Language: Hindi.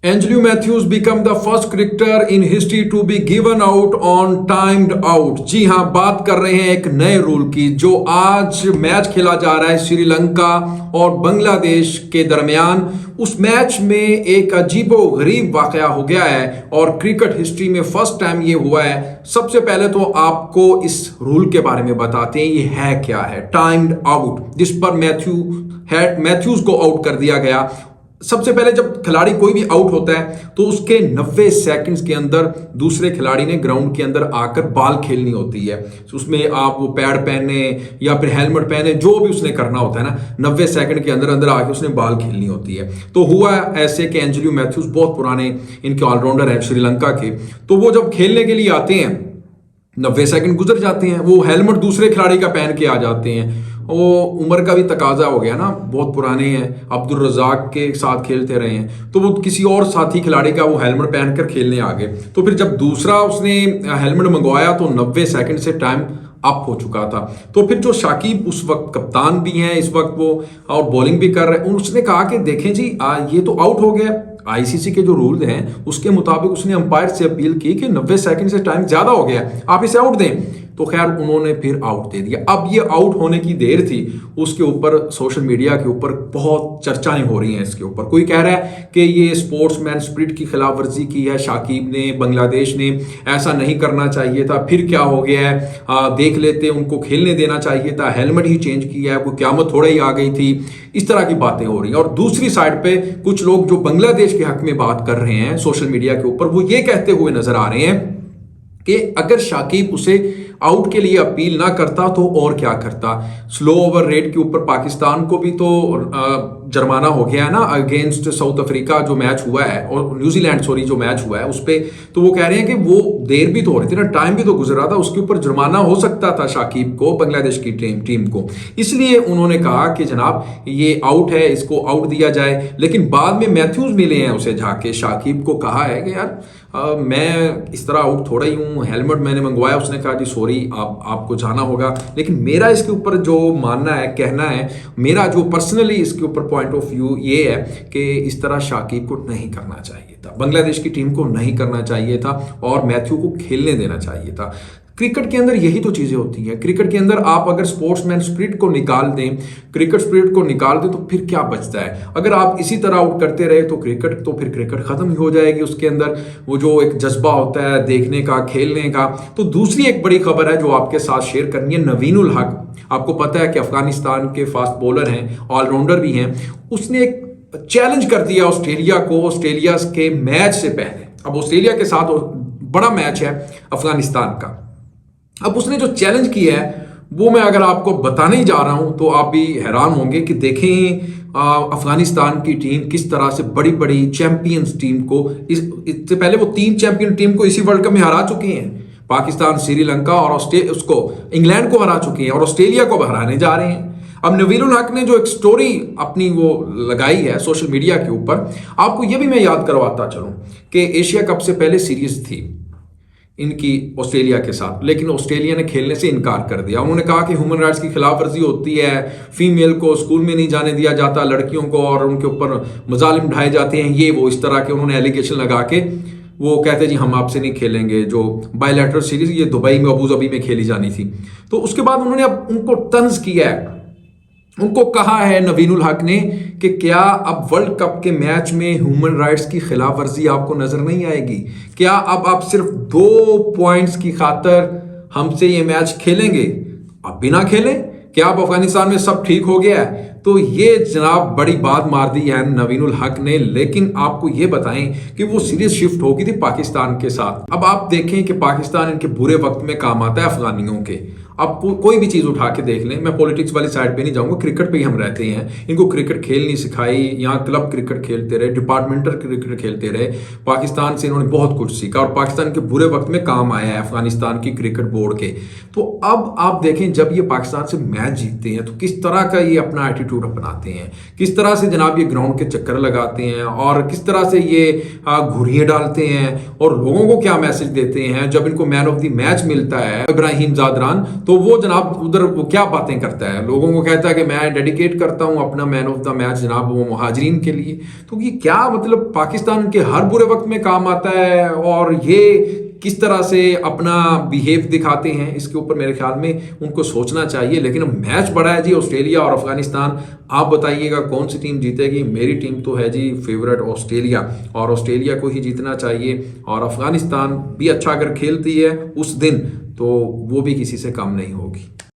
Angelou Matthews become the first cricketer in history to be given out on timed out। जी हाँ, बात कर रहे हैं एक नए रूल की जो आज मैच खेला जा रहा है श्रीलंका और बांग्लादेश के दरमियान। उस मैच में एक अजीबोगरीब वाकया हो गया है और क्रिकेट हिस्ट्री में फर्स्ट टाइम ये हुआ है। सबसे पहले तो आपको इस रूल के बारे में बताते हैं ये है क्या है टाइम्ड आउट, जिस पर मैथ्यूज को आउट कर दिया गया। सबसे पहले जब खिलाड़ी कोई भी आउट होता है तो उसके 90 सेकंड्स के अंदर दूसरे खिलाड़ी ने ग्राउंड के अंदर आकर बॉल खेलनी होती है। उसमें आप वो पैड पहने या फिर हेलमेट पहने, जो भी उसने करना होता है ना, 90 सेकंड के अंदर अंदर आके उसने बॉल खेलनी होती है। तो हुआ ऐसे कि एंजेलो मैथ्यूज बहुत पुराने इनके ऑलराउंडर हैं श्रीलंका के, तो वो जब खेलने के लिए आते हैं 90 सेकंड गुजर जाते हैं, वो हेलमेट दूसरे खिलाड़ी का पहन के आ जाते हैं। वो उम्र का भी तकाजा हो गया ना, बहुत पुराने हैं, अब्दुल रज़ाक के साथ खेलते रहे हैं, तो वो किसी और साथी खिलाड़ी का वो हेलमेट पहनकर खेलने आ गए। तो फिर जब दूसरा उसने हेलमेट मंगवाया तो 90 सेकंड से टाइम अप हो चुका था। तो फिर जो शाकिब उस वक्त कप्तान भी हैं, इस वक्त वो और बॉलिंग भी कर रहे हैं, उसने कहा कि देखें जी ये तो आउट हो गया। आईसीसी के जो रूल हैं उसके मुताबिक उसने अंपायर से अपील की कि 90 सेकंड से टाइम ज्यादा हो गया, आप इसे आउट दें। तो खैर उन्होंने फिर आउट दे दिया। अब ये आउट होने की देर थी, उसके ऊपर सोशल मीडिया के ऊपर बहुत चर्चाएं हो रही हैं इसके ऊपर। कोई कह रहा है कि ये स्पोर्ट्समैन स्पिरिट की खिलाफ वर्जी की है शाकिब ने, बांग्लादेश ने, ऐसा नहीं करना चाहिए था। फिर क्या हो गया है, देख लेते, उनको खेलने देना चाहिए था, हेलमेट ही चेंज किया है, कोई क़यामत थोड़ा ही आ गई थी। इस तरह की बातें हो रही हैं। और दूसरी साइड पे कुछ लोग जो बांग्लादेश के हक में बात कर रहे हैं सोशल मीडिया के ऊपर, वो ये कहते हुए नजर आ रहे हैं कि अगर शाकिब उसे आउट के लिए अपील ना करता तो और क्या करता। स्लो ओवर रेट के ऊपर पाकिस्तान को भी तो जुर्माना हो गया है ना अगेंस्ट साउथ अफ्रीका जो मैच हुआ है, और न्यूजीलैंड सॉरी जो मैच हुआ है उस पर। तो वो कह रहे हैं कि वो देर भी तो हो रही थी ना, टाइम भी तो गुजर रहा था, उसके ऊपर जुर्माना हो सकता था शाकिब को, बांग्लादेश की टीम को। इसलिए उन्होंने कहा कि जनाब ये आउट है, इसको आउट दिया जाए। लेकिन बाद में मैथ्यूज मिले हैं उसे जाके, शाकिब को कहा है कि यार मैं इस तरह आउट थोड़ा ही हूँ, हेलमेट मैंने मंगवाया। उसने कहा जी सॉरी, आपको जाना होगा। लेकिन मेरा इसके ऊपर जो मानना है, कहना है, मेरा जो पर्सनली इसके ऊपर पॉइंट ऑफ व्यू ये है कि इस तरह शाकिब को नहीं करना चाहिए था, बांग्लादेश की टीम को नहीं करना चाहिए था और मैथ्यू को खेलने देना चाहिए था। क्रिकेट के अंदर यही तो चीजें होती हैं। क्रिकेट के अंदर आप अगर स्पोर्ट्समैन स्पिरिट को निकाल दें, क्रिकेट स्पिरिट को निकाल दें, तो फिर क्या बचता है। अगर आप इसी तरह आउट करते रहे तो फिर क्रिकेट खत्म ही हो जाएगी। उसके अंदर वो जो एक जज्बा होता है देखने का, खेलने का। तो दूसरी एक बड़ी खबर है जो आपके साथ शेयर करनी है, नवीनुल हक। आपको पता है कि अफगानिस्तान के फास्ट बॉलर हैं, ऑलराउंडर भी हैं। उसने एक चैलेंज कर दिया ऑस्ट्रेलिया को, ऑस्ट्रेलिया के मैच से पहले। अब ऑस्ट्रेलिया के साथ बड़ा मैच है अफगानिस्तान का। अब उसने जो चैलेंज किया है वो मैं अगर आपको बताने ही जा रहा हूं तो आप भी हैरान होंगे कि देखें अफगानिस्तान की टीम किस तरह से बड़ी बड़ी चैंपियंस टीम को, इससे पहले वो 3 चैंपियन टीम को इसी वर्ल्ड कप में हरा चुके हैं। पाकिस्तान, श्रीलंका और उसको इंग्लैंड को हरा चुके हैं और ऑस्ट्रेलिया को हराने जा रहे हैं। अब नवीनुल हक ने जो एक स्टोरी अपनी वो लगाई है सोशल मीडिया के ऊपर, आपको ये भी मैं याद करवाता चलूं कि एशिया कप से पहले सीरीज थी इनकी ऑस्ट्रेलिया के साथ, लेकिन ऑस्ट्रेलिया ने खेलने से इनकार कर दिया। उन्होंने कहा कि ह्यूमन राइट्स की खिलाफ वर्जी होती है, फीमेल को स्कूल में नहीं जाने दिया जाता, लड़कियों को, और उनके ऊपर मजालिम ढाए जाते हैं, ये वो इस तरह के उन्होंने एलिगेशन लगा के वो कहते जी हम आपसे नहीं खेलेंगे। जो बायलैटरल सीरीज ये दुबई में, अबू धाबी में खेली जानी थी। तो उसके बाद उन्होंने अब उनको तंज किया है, उनको कहा है नवीनुल हक ने कि क्या अब वर्ल्ड कप के मैच में ह्यूमन राइट्स की खिलाफ वर्जी आपको नजर नहीं आएगी? क्या अब आप सिर्फ 2 पॉइंट्स की खातर हमसे ये मैच खेलेंगे? आप बिना खेलें? क्या आप अफगानिस्तान में सब ठीक हो गया है? तो ये जनाब बड़ी बात मार दी है नवीनुल हक ने। लेकिन आपको ये बताएं कि वो सीरीज शिफ्ट हो गई थी पाकिस्तान के साथ। अब आप देखें कि पाकिस्तान इनके बुरे वक्त में काम आता है अफगानियों के। आप कोई भी चीज उठा के देख लें, मैं पॉलिटिक्स वाली साइड पे नहीं जाऊंगा, क्रिकेट पे ही हम रहते हैं। इनको क्रिकेट खेल नहीं सिखाई, यहाँ क्लब क्रिकेट खेलते रहे, डिपार्टमेंटल क्रिकेट खेलते रहे। पाकिस्तान से इन्होंने बहुत कुछ सीखा और पाकिस्तान के बुरे वक्त में काम आया है अफगानिस्तान की क्रिकेट बोर्ड के। तो अब आप देखें जब ये पाकिस्तान से मैच जीतते हैं तो किस तरह का ये अपना एटीट्यूड अपनाते हैं, किस तरह से जनाब ये ग्राउंड के चक्कर लगाते हैं और किस तरह से ये घुरियां डालते हैं और लोगों को क्या मैसेज देते हैं। जब इनको मैन ऑफ द मैच मिलता है इब्राहिम जादरान, तो वो जनाब उधर वो क्या बातें करता है, लोगों को कहता है कि मैं डेडिकेट करता हूं अपना मैन ऑफ द मैच जनाब वो मुहाजिरीन के लिए। तो ये क्या मतलब पाकिस्तान के हर बुरे वक्त में काम आता है, और ये किस तरह से अपना बिहेव दिखाते हैं, इसके ऊपर मेरे ख्याल में उनको सोचना चाहिए। लेकिन अब मैच बड़ा है जी, ऑस्ट्रेलिया और अफगानिस्तान। आप बताइएगा कौन सी टीम जीतेगी? मेरी टीम तो है जी फेवरेट ऑस्ट्रेलिया, और ऑस्ट्रेलिया को ही जीतना चाहिए। और अफगानिस्तान भी अच्छा अगर खेलती है उस दिन तो वो भी किसी से कम नहीं होगी।